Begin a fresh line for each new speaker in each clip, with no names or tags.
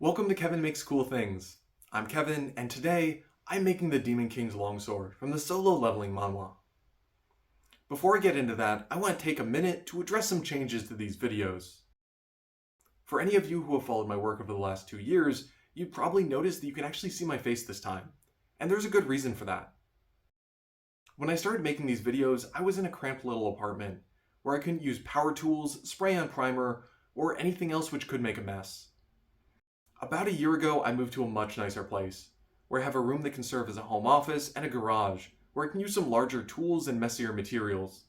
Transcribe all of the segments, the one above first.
Welcome to Kevin Makes Cool Things. I'm Kevin, and today I'm making the Demon King's Longsword from the solo leveling manhwa. Before I get into that, I want to take a minute to address some changes to these videos. For any of you who have followed my work over the last 2 years, you've probably noticed that you can actually see my face this time, and there's a good reason for that. When I started making these videos, I was in a cramped little apartment, where I couldn't use power tools, spray-on primer, or anything else which could make a mess. About a year ago, I moved to a much nicer place, where I have a room that can serve as a home office and a garage, where I can use some larger tools and messier materials.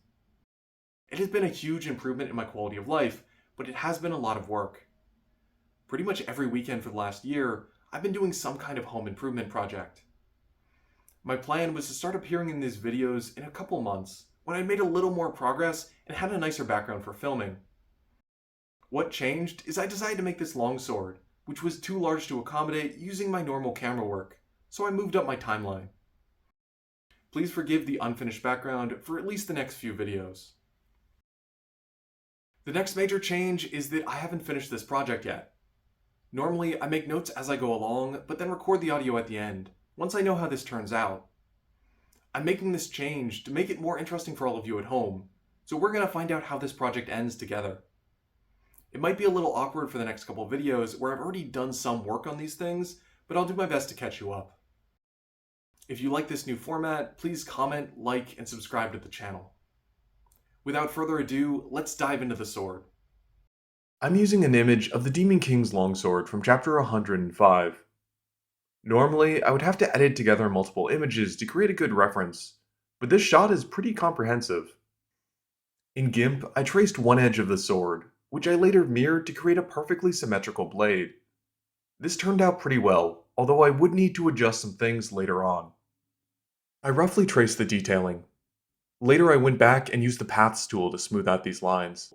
It has been a huge improvement in my quality of life, but it has been a lot of work. Pretty much every weekend for the last year, I've been doing some kind of home improvement project. My plan was to start appearing in these videos in a couple months, when I made a little more progress and had a nicer background for filming. What changed is I decided to make this longsword, which was too large to accommodate using my normal camera work, so I moved up my timeline. Please forgive the unfinished background for at least the next few videos. The next major change is that I haven't finished this project yet. Normally, I make notes as I go along, but then record the audio at the end, once I know how this turns out. I'm making this change to make it more interesting for all of you at home, so we're going to find out how this project ends together. It might be a little awkward for the next couple videos where I've already done some work on these things, but I'll do my best to catch you up. If you like this new format, please comment, like, and subscribe to the channel. Without further ado, let's dive into the sword. I'm using an image of the Demon King's Longsword from chapter 105. Normally, I would have to edit together multiple images to create a good reference, but this shot is pretty comprehensive. In GIMP, I traced one edge of the sword, which I later mirrored to create a perfectly symmetrical blade. This turned out pretty well, although I would need to adjust some things later on. I roughly traced the detailing. Later I went back and used the Paths tool to smooth out these lines.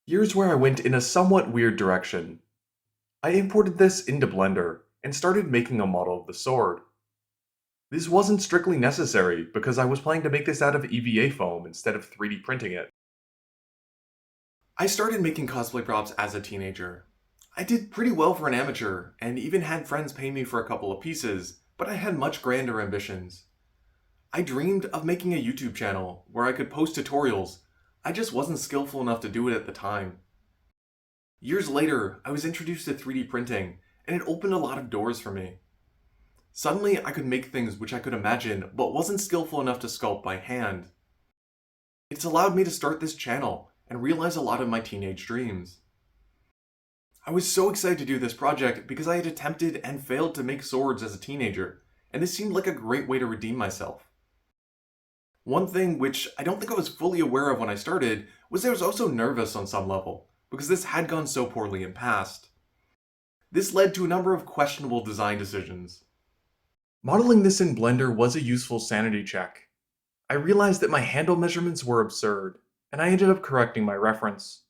Here's where I went in a somewhat weird direction. I imported this into Blender and started making a model of the sword. This wasn't strictly necessary because I was planning to make this out of EVA foam instead of 3D printing it. I started making cosplay props as a teenager. I did pretty well for an amateur, and even had friends pay me for a couple of pieces, but I had much grander ambitions. I dreamed of making a YouTube channel where I could post tutorials. I just wasn't skillful enough to do it at the time. Years later, I was introduced to 3D printing, and it opened a lot of doors for me. Suddenly, I could make things which I could imagine, but wasn't skillful enough to sculpt by hand. It's allowed me to start this channel and realize a lot of my teenage dreams. I was so excited to do this project because I had attempted and failed to make swords as a teenager, and this seemed like a great way to redeem myself. One thing which I don't think I was fully aware of when I started was I was also nervous on some level, because this had gone so poorly in past. This led to a number of questionable design decisions. Modeling this in Blender was a useful sanity check. I realized that my handle measurements were absurd, and I ended up correcting my reference.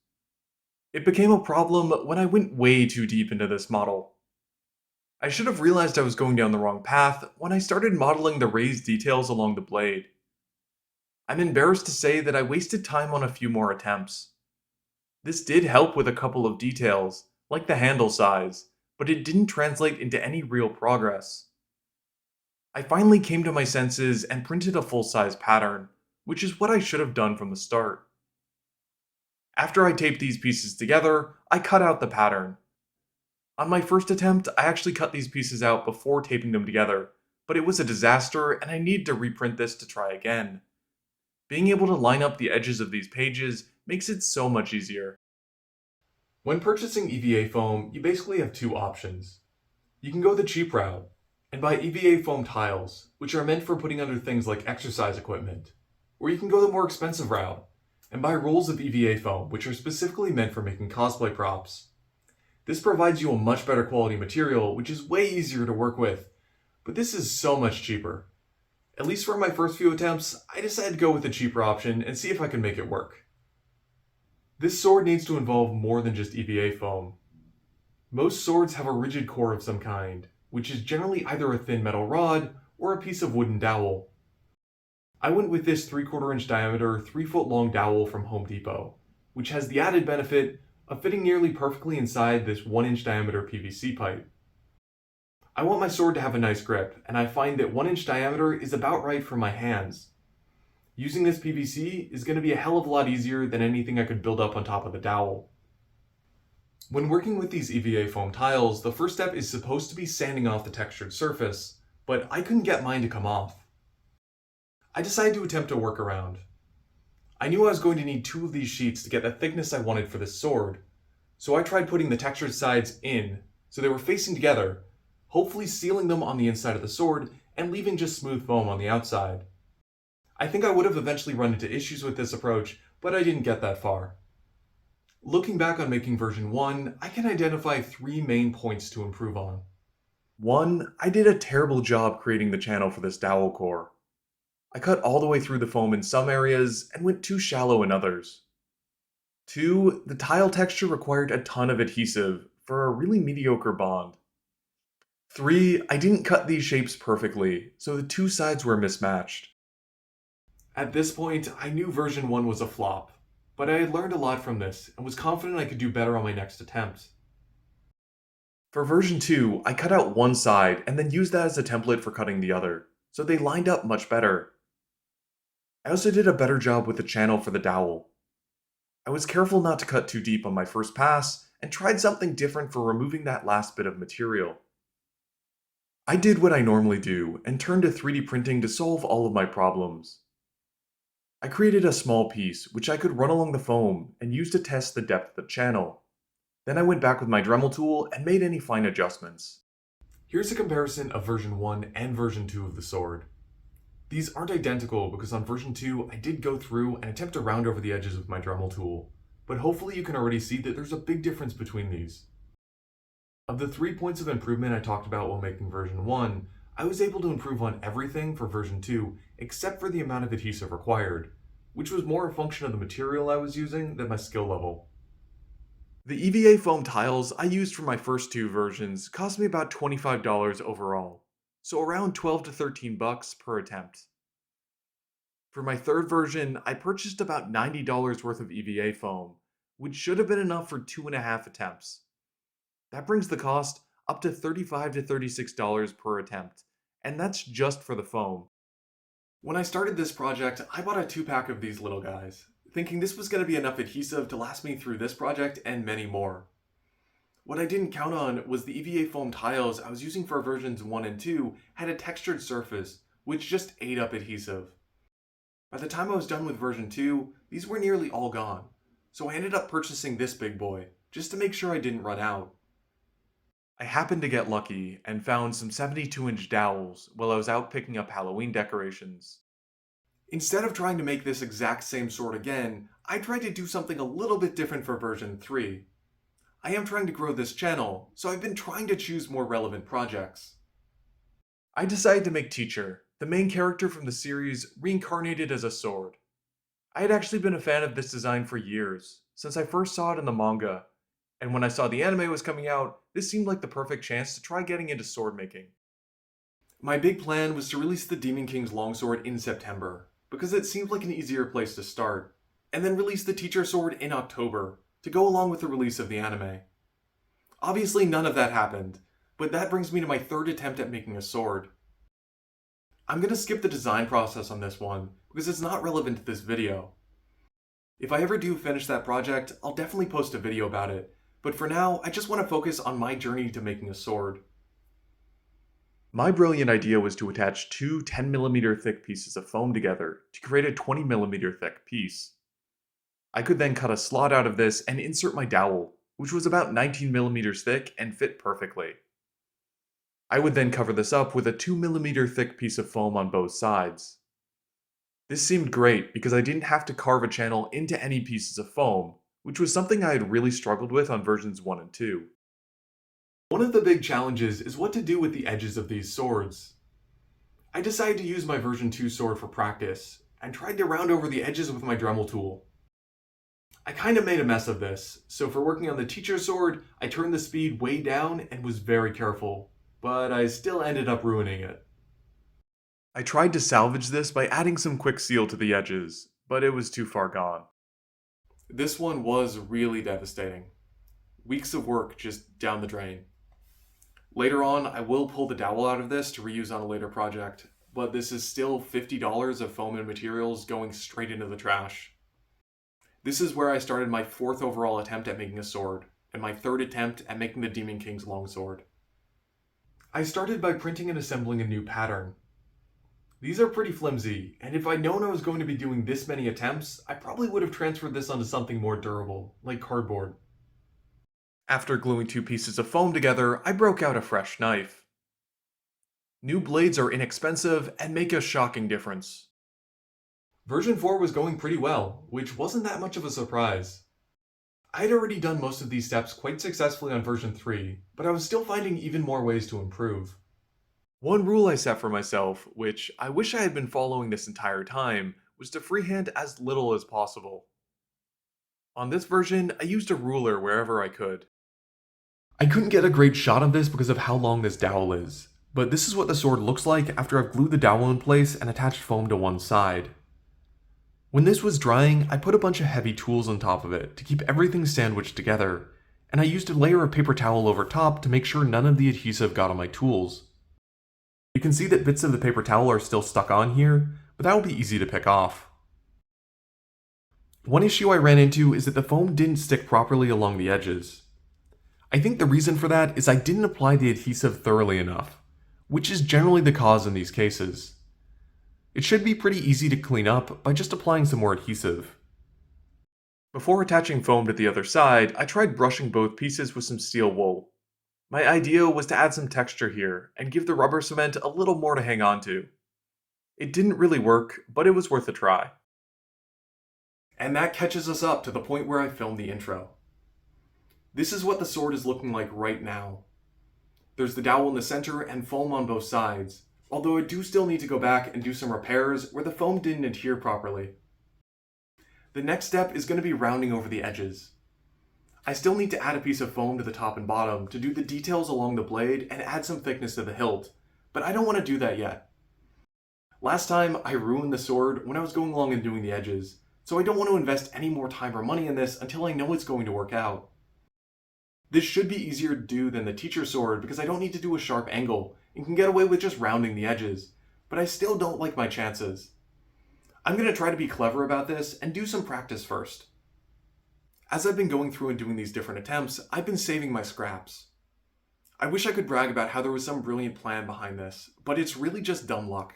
It became a problem when I went way too deep into this model. I should have realized I was going down the wrong path when I started modeling the raised details along the blade. I'm embarrassed to say that I wasted time on a few more attempts. This did help with a couple of details, like the handle size, but it didn't translate into any real progress. I finally came to my senses and printed a full-size pattern, which is what I should have done from the start. After I taped these pieces together, I cut out the pattern. On my first attempt, I actually cut these pieces out before taping them together, but it was a disaster and I needed to reprint this to try again. Being able to line up the edges of these pages makes it so much easier. When purchasing EVA foam, you basically have two options. You can go the cheap route and buy EVA foam tiles, which are meant for putting under things like exercise equipment, or you can go the more expensive route and buy rolls of EVA foam, which are specifically meant for making cosplay props. This provides you a much better quality material, which is way easier to work with, but this is so much cheaper. At least for my first few attempts, I decided to go with the cheaper option and see if I can make it work. This sword needs to involve more than just EVA foam. Most swords have a rigid core of some kind, which is generally either a thin metal rod or a piece of wooden dowel. I went with this 3/4 inch diameter, 3 foot long dowel from Home Depot, which has the added benefit of fitting nearly perfectly inside this 1-inch diameter PVC pipe. I want my sword to have a nice grip, and I find that 1-inch diameter is about right for my hands. Using this PVC is going to be a hell of a lot easier than anything I could build up on top of the dowel. When working with these EVA foam tiles, the first step is supposed to be sanding off the textured surface, but I couldn't get mine to come off. I decided to attempt a workaround. I knew I was going to need 2 of these sheets to get the thickness I wanted for this sword, so I tried putting the textured sides in so they were facing together, hopefully sealing them on the inside of the sword and leaving just smooth foam on the outside. I think I would have eventually run into issues with this approach, but I didn't get that far. Looking back on making version 1, I can identify 3 main points to improve on. 1, I did a terrible job creating the channel for this dowel core. I cut all the way through the foam in some areas and went too shallow in others. 2, the tile texture required a ton of adhesive for a really mediocre bond. 3, I didn't cut these shapes perfectly, so the 2 sides were mismatched. At this point, I knew version 1 was a flop, but I had learned a lot from this and was confident I could do better on my next attempt. For version 2, I cut out one side and then used that as a template for cutting the other, so they lined up much better. I also did a better job with the channel for the dowel. I was careful not to cut too deep on my first pass and tried something different for removing that last bit of material. I did what I normally do and turned to 3D printing to solve all of my problems. I created a small piece which I could run along the foam and use to test the depth of the channel. Then I went back with my Dremel tool and made any fine adjustments. Here's a comparison of version 1 and version 2 of the sword. These aren't identical because on version 2 I did go through and attempt to round over the edges with my Dremel tool, but hopefully you can already see that there's a big difference between these. Of the 3 points of improvement I talked about while making version 1, I was able to improve on everything for version 2 except for the amount of adhesive required, which was more a function of the material I was using than my skill level. The EVA foam tiles I used for my first 2 versions cost me about $25 overall, so around $12 to $13 per attempt. For my 3rd version, I purchased about $90 worth of EVA foam, which should have been enough for 2.5 attempts. That brings the cost up to $35 to $36 per attempt, and that's just for the foam. When I started this project, I bought a 2-pack of these little guys, thinking this was going to be enough adhesive to last me through this project and many more. What I didn't count on was the EVA foam tiles I was using for versions 1 and 2 had a textured surface, which just ate up adhesive. By the time I was done with version 2, these were nearly all gone, so I ended up purchasing this big boy, just to make sure I didn't run out. I happened to get lucky and found some 72-inch dowels while I was out picking up Halloween decorations. Instead of trying to make this exact same sword again, I tried to do something a little bit different for version 3. I am trying to grow this channel, so I've been trying to choose more relevant projects. I decided to make Teacher, the main character from the series, reincarnated as a sword. I had actually been a fan of this design for years, since I first saw it in the manga, and when I saw the anime was coming out, this seemed like the perfect chance to try getting into sword making. My big plan was to release the Demon King's Longsword in September, because it seemed like an easier place to start, and then release the Teacher Sword in October, to go along with the release of the anime. Obviously none of that happened, but that brings me to my 3rd attempt at making a sword. I'm going to skip the design process on this one, because it's not relevant to this video. If I ever do finish that project, I'll definitely post a video about it, but for now, I just want to focus on my journey to making a sword. My brilliant idea was to attach 2 10mm thick pieces of foam together to create a 20mm thick piece. I could then cut a slot out of this and insert my dowel, which was about 19mm thick and fit perfectly. I would then cover this up with a 2mm thick piece of foam on both sides. This seemed great because I didn't have to carve a channel into any pieces of foam, which was something I had really struggled with on versions 1 and 2. One of the big challenges is what to do with the edges of these swords. I decided to use my version 2 sword for practice, and tried to round over the edges with my Dremel tool. I kinda made a mess of this, so for working on the Teacher sword, I turned the speed way down and was very careful, but I still ended up ruining it. I tried to salvage this by adding some quick seal to the edges, but it was too far gone. This one was really devastating. Weeks of work just down the drain. Later on, I will pull the dowel out of this to reuse on a later project, but this is still $50 of foam and materials going straight into the trash. This is where I started my fourth overall attempt at making a sword, and my third attempt at making the Demon King's longsword. I started by printing and assembling a new pattern. These are pretty flimsy, and if I'd known I was going to be doing this many attempts, I probably would have transferred this onto something more durable, like cardboard. After gluing two pieces of foam together, I broke out a fresh knife. New blades are inexpensive and make a shocking difference. Version 4 was going pretty well, which wasn't that much of a surprise. I had already done most of these steps quite successfully on version 3, but I was still finding even more ways to improve. One rule I set for myself, which I wish I had been following this entire time, was to freehand as little as possible. On this version, I used a ruler wherever I could. I couldn't get a great shot of this because of how long this dowel is, but this is what the sword looks like after I've glued the dowel in place and attached foam to one side. When this was drying, I put a bunch of heavy tools on top of it to keep everything sandwiched together, and I used a layer of paper towel over top to make sure none of the adhesive got on my tools. You can see that bits of the paper towel are still stuck on here, but that will be easy to pick off. One issue I ran into is that the foam didn't stick properly along the edges. I think the reason for that is I didn't apply the adhesive thoroughly enough, which is generally the cause in these cases. It should be pretty easy to clean up by just applying some more adhesive. Before attaching foam to the other side, I tried brushing both pieces with some steel wool. My idea was to add some texture here and give the rubber cement a little more to hang on to. It didn't really work, but it was worth a try. And that catches us up to the point where I filmed the intro. This is what the sword is looking like right now. There's the dowel in the center and foam on both sides, although I do still need to go back and do some repairs where the foam didn't adhere properly. The next step is going to be rounding over the edges. I still need to add a piece of foam to the top and bottom to do the details along the blade and add some thickness to the hilt, but I don't want to do that yet. Last time I ruined the sword when I was going along and doing the edges, so I don't want to invest any more time or money in this until I know it's going to work out. This should be easier to do than the teacher sword because I don't need to do a sharp angle and can get away with just rounding the edges, but I still don't like my chances. I'm going to try to be clever about this and do some practice first. As I've been going through and doing these different attempts, I've been saving my scraps. I wish I could brag about how there was some brilliant plan behind this, but it's really just dumb luck.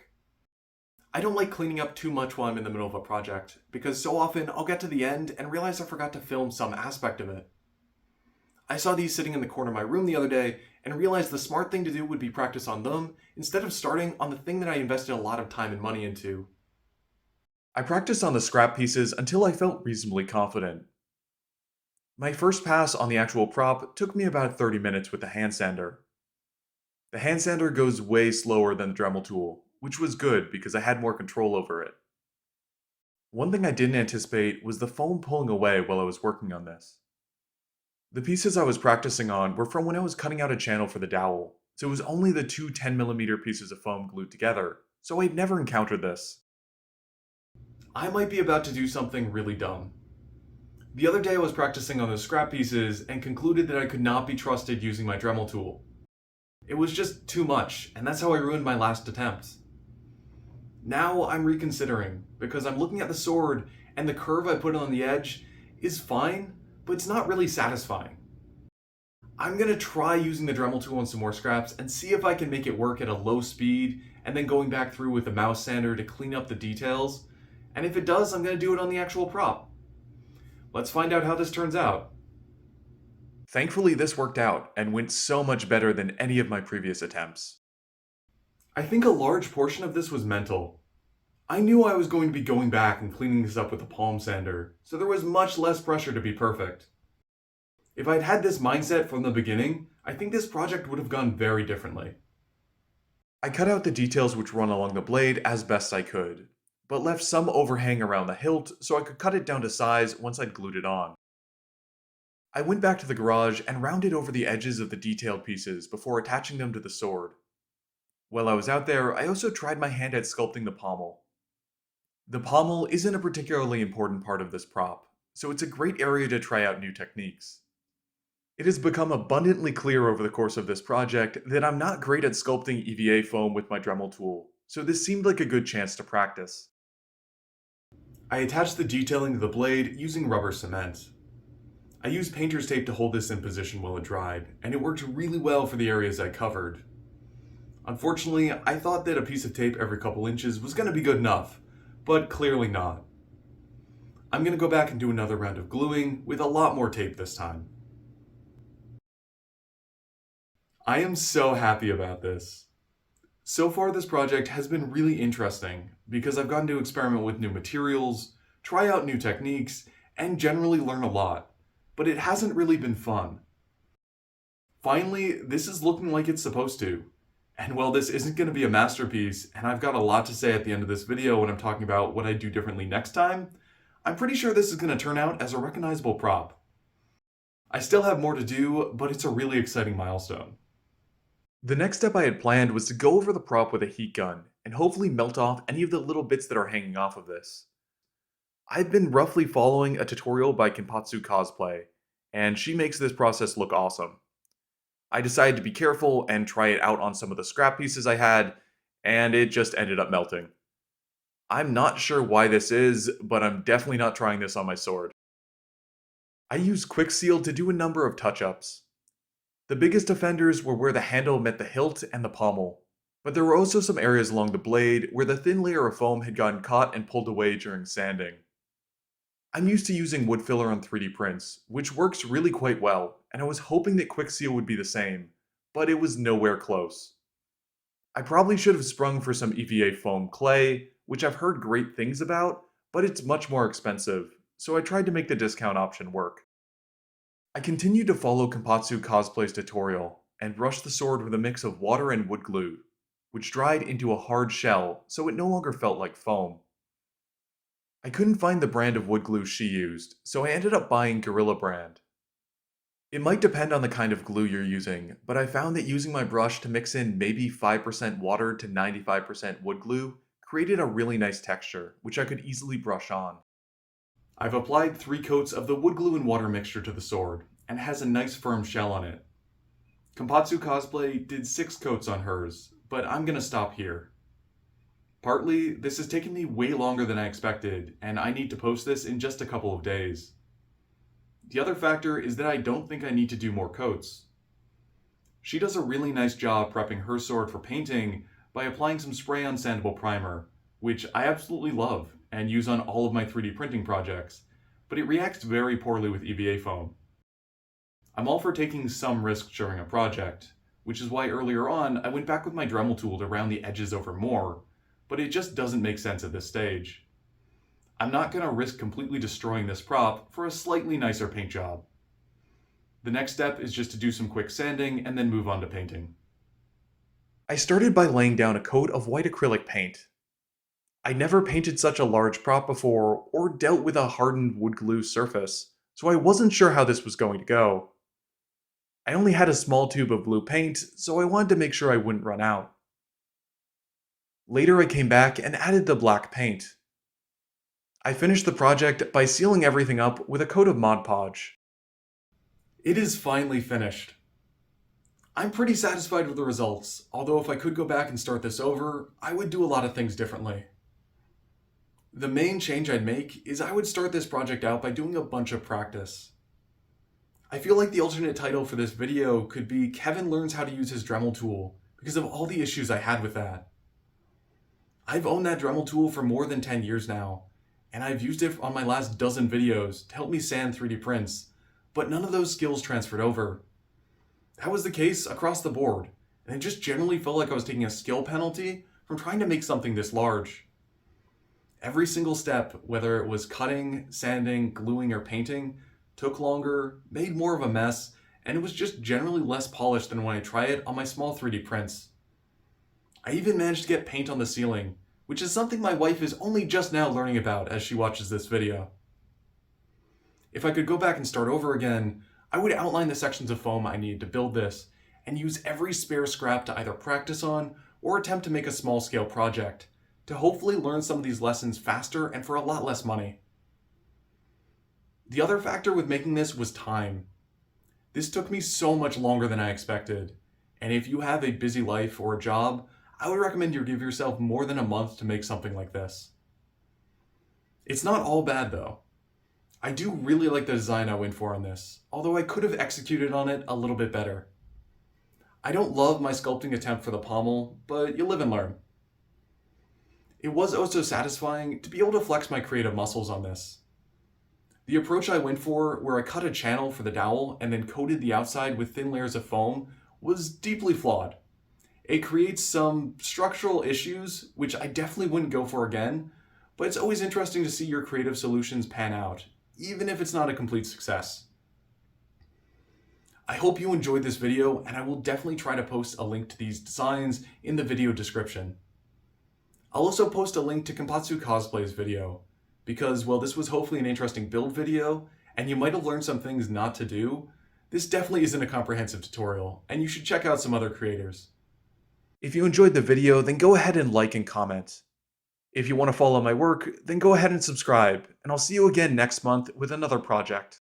I don't like cleaning up too much while I'm in the middle of a project, because so often I'll get to the end and realize I forgot to film some aspect of it. I saw these sitting in the corner of my room the other day and realized the smart thing to do would be practice on them instead of starting on the thing that I invested a lot of time and money into. I practiced on the scrap pieces until I felt reasonably confident. My first pass on the actual prop took me about 30 minutes with the hand sander. The hand sander goes way slower than the Dremel tool, which was good because I had more control over it. One thing I didn't anticipate was the foam pulling away while I was working on this. The pieces I was practicing on were from when I was cutting out a channel for the dowel, so it was only the two 10mm pieces of foam glued together, so I'd never encountered this. I might be about to do something really dumb. The other day I was practicing on those scrap pieces and concluded that I could not be trusted using my Dremel tool. It was just too much, and that's how I ruined my last attempt. Now I'm reconsidering, because I'm looking at the sword and the curve I put on the edge is fine, but it's not really satisfying. I'm going to try using the Dremel tool on some more scraps and see if I can make it work at a low speed and then going back through with the mouse sander to clean up the details, and if it does, I'm going to do it on the actual prop. Let's find out how this turns out. Thankfully, this worked out and went so much better than any of my previous attempts. I think a large portion of this was mental. I knew I was going to be going back and cleaning this up with a palm sander, so there was much less pressure to be perfect. If I'd had this mindset from the beginning, I think this project would have gone very differently. I cut out the details which run along the blade as best I could, but left some overhang around the hilt so I could cut it down to size once I'd glued it on. I went back to the garage and rounded over the edges of the detailed pieces before attaching them to the sword. While I was out there, I also tried my hand at sculpting the pommel. The pommel isn't a particularly important part of this prop, so it's a great area to try out new techniques. It has become abundantly clear over the course of this project that I'm not great at sculpting EVA foam with my Dremel tool, so this seemed like a good chance to practice. I attached the detailing to the blade using rubber cement. I used painter's tape to hold this in position while it dried, and it worked really well for the areas I covered. Unfortunately, I thought that a piece of tape every couple inches was going to be good enough, but clearly not. I'm going to go back and do another round of gluing with a lot more tape this time. I am so happy about this. So far, this project has been really interesting because I've gotten to experiment with new materials, try out new techniques, and generally learn a lot, but it hasn't really been fun. Finally, this is looking like it's supposed to. And while this isn't going to be a masterpiece, and I've got a lot to say at the end of this video when I'm talking about what I do differently next time, I'm pretty sure this is going to turn out as a recognizable prop. I still have more to do, but it's a really exciting milestone. The next step I had planned was to go over the prop with a heat gun, and hopefully melt off any of the little bits that are hanging off of this. I've been roughly following a tutorial by Cosplay, and she makes this process look awesome. I decided to be careful and try it out on some of the scrap pieces I had, and it just ended up melting. I'm not sure why this is, but I'm definitely not trying this on my sword. I used Quick Seal to do a number of touch-ups. The biggest offenders were where the handle met the hilt and the pommel, but there were also some areas along the blade where the thin layer of foam had gotten caught and pulled away during sanding. I'm used to using wood filler on 3D prints, which works really quite well, and I was hoping that Quick Seal would be the same, but it was nowhere close. I probably should have sprung for some EVA foam clay, which I've heard great things about, but it's much more expensive, so I tried to make the discount option work. I continued to follow Cosplay's tutorial, and brushed the sword with a mix of water and wood glue, which dried into a hard shell so it no longer felt like foam. I couldn't find the brand of wood glue she used, so I ended up buying Gorilla brand. It might depend on the kind of glue you're using, but I found that using my brush to mix in maybe 5% water to 95% wood glue created a really nice texture, which I could easily brush on. I've applied 3 coats of the wood glue and water mixture to the sword, and it has a nice firm shell on it. Cosplay did 6 coats on hers, but I'm gonna stop here. Partly, this has taken me way longer than I expected, and I need to post this in just a couple of days. The other factor is that I don't think I need to do more coats. She does a really nice job prepping her sword for painting by applying some spray-on sandable primer, which I absolutely love and use on all of my 3D printing projects, but it reacts very poorly with EVA foam. I'm all for taking some risk during a project, which is why earlier on I went back with my Dremel tool to round the edges over more, but it just doesn't make sense at this stage. I'm not going to risk completely destroying this prop for a slightly nicer paint job. The next step is just to do some quick sanding and then move on to painting. I started by laying down a coat of white acrylic paint. I never painted such a large prop before or dealt with a hardened wood glue surface, so I wasn't sure how this was going to go. I only had a small tube of blue paint, so I wanted to make sure I wouldn't run out. Later I came back and added the black paint. I finished the project by sealing everything up with a coat of Mod Podge. It is finally finished. I'm pretty satisfied with the results, although if I could go back and start this over, I would do a lot of things differently. The main change I'd make is I would start this project out by doing a bunch of practice. I feel like the alternate title for this video could be Kevin Learns How to Use His Dremel Tool because of all the issues I had with that. I've owned that Dremel tool for more than 10 years now, and I've used it on my last dozen videos to help me sand 3D prints, but none of those skills transferred over. That was the case across the board, and it just generally felt like I was taking a skill penalty from trying to make something this large. Every single step, whether it was cutting, sanding, gluing, or painting, took longer, made more of a mess, and it was just generally less polished than when I try it on my small 3D prints. I even managed to get paint on the ceiling, which is something my wife is only just now learning about as she watches this video. If I could go back and start over again, I would outline the sections of foam I needed to build this, and use every spare scrap to either practice on or attempt to make a small-scale project, to hopefully learn some of these lessons faster and for a lot less money. The other factor with making this was time. This took me so much longer than I expected, and if you have a busy life or a job, I would recommend you give yourself more than a month to make something like this. It's not all bad though. I do really like the design I went for on this, although I could have executed on it a little bit better. I don't love my sculpting attempt for the pommel, but you live and learn. It was also satisfying to be able to flex my creative muscles on this. The approach I went for, where I cut a channel for the dowel and then coated the outside with thin layers of foam, was deeply flawed. It creates some structural issues, which I definitely wouldn't go for again, but it's always interesting to see your creative solutions pan out, even if it's not a complete success. I hope you enjoyed this video, and I will definitely try to post a link to these designs in the video description. I'll also post a link to Kompatsu Cosplay's video, because while this was hopefully an interesting build video, and you might have learned some things not to do, this definitely isn't a comprehensive tutorial, and you should check out some other creators. If you enjoyed the video, then go ahead and like and comment. If you want to follow my work, then go ahead and subscribe, and I'll see you again next month with another project.